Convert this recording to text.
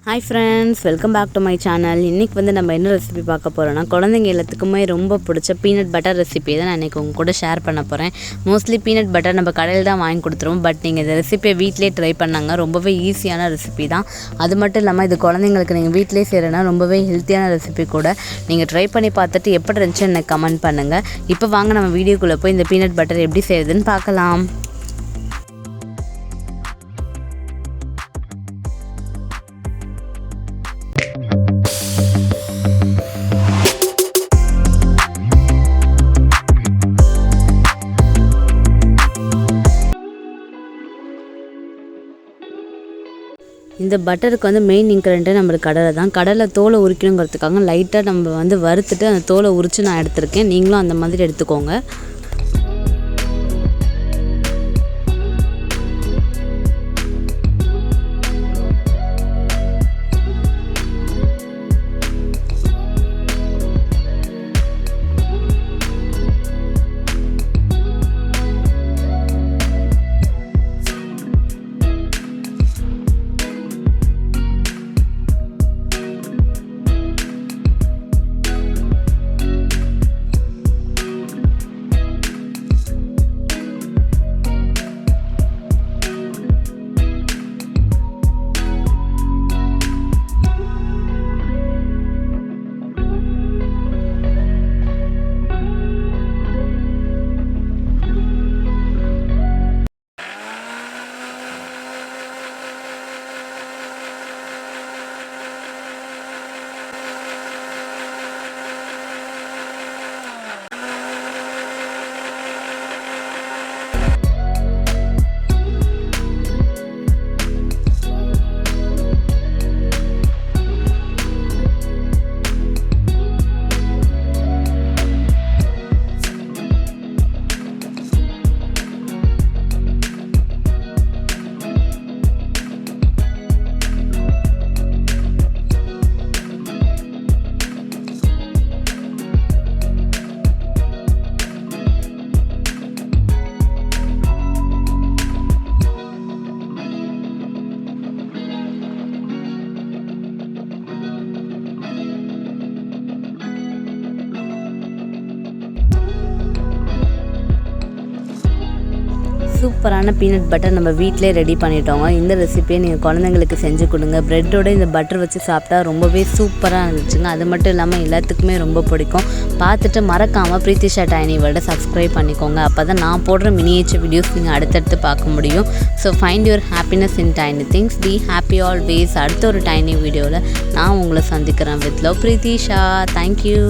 Hi friends, welcome back to my channel. இன்னைக்கு வந்து நம்ம என்ன ரெசிபி பார்க்க போறோம்னா குழந்தைங்க எல்லாத்துக்குமே ரொம்ப பிடிச்ச பீனட் பட்டர் ரெசிபி தான் நான் இன்னைக்கு உங்க கூட ஷேர் பண்ண போறேன். மோஸ்ட்லி பீனட் பட்டர் நம்ம கடையில் தான் வாங்கி கொடுத்துருவோம். பட் நீங்கள் இந்த ரெசிபியை வீட்டிலே ட்ரை பண்ணாங்க. ரொம்பவே ஈஸியான ரெசிபி தான். அது மட்டும் இல்லாமல் இது குழந்தைங்களுக்கு நீங்கள் வீட்டிலே செய்கிறனா ரொம்பவே ஹெல்த்தியான ரெசிபி கூட. நீங்கள் ட்ரை பண்ணி பார்த்துட்டு எப்படி இருந்துச்சுன்னு எனக்கு கமெண்ட் பண்ணுங்கள். இப்போ வாங்க நம்ம வீடியோக்குள்ளே போய் இந்த பீனட் பட்டர் எப்படி செய்யுதுன்னு பார்க்கலாம். இந்த பட்டருக்கு வந்து மெயின் இன்க்ரீடியன்ட் நம்மளுக்கு கடலை தான். கடலை தோலை உரிக்கணுங்கிறதுக்காக லைட்டாக நம்ம வந்து வறுத்துட்டு அந்த தோலை உரித்து நான் எடுத்திருக்கேன். நீங்களும் அந்த மாதிரி எடுத்துக்கோங்க. சூப்பரான பீனட் பட்டர் நம்ம வீட்டிலே ரெடி பண்ணிட்டோங்க. இந்த ரெசிபியை நீங்கள் குழந்தைங்களுக்கு செஞ்சு கொடுங்க. ப்ரெட்டோட இந்த பட்டர் வச்சு சாப்பிட்டா ரொம்பவே சூப்பராக இருந்துச்சுங்க. அது மட்டும் இல்லாமல் எல்லாத்துக்குமே ரொம்ப பிடிக்கும். பார்த்துட்டு மறக்காமல் பிரீத்திஷா டைனி வேர்ல்டை சப்ஸ்கிரைப் பண்ணிக்கோங்க. அப்போ தான் நான் போடுற மினியேச்சர் வீடியோஸ் நீங்கள் அடுத்தடுத்து பார்க்க முடியும். So find your happiness in tiny things. Be happy always. அடுத்த ஒரு டைனி வீடியோவில் நான் உங்களை சந்திக்கிறேன். With love Preethisha. தேங்க்யூ.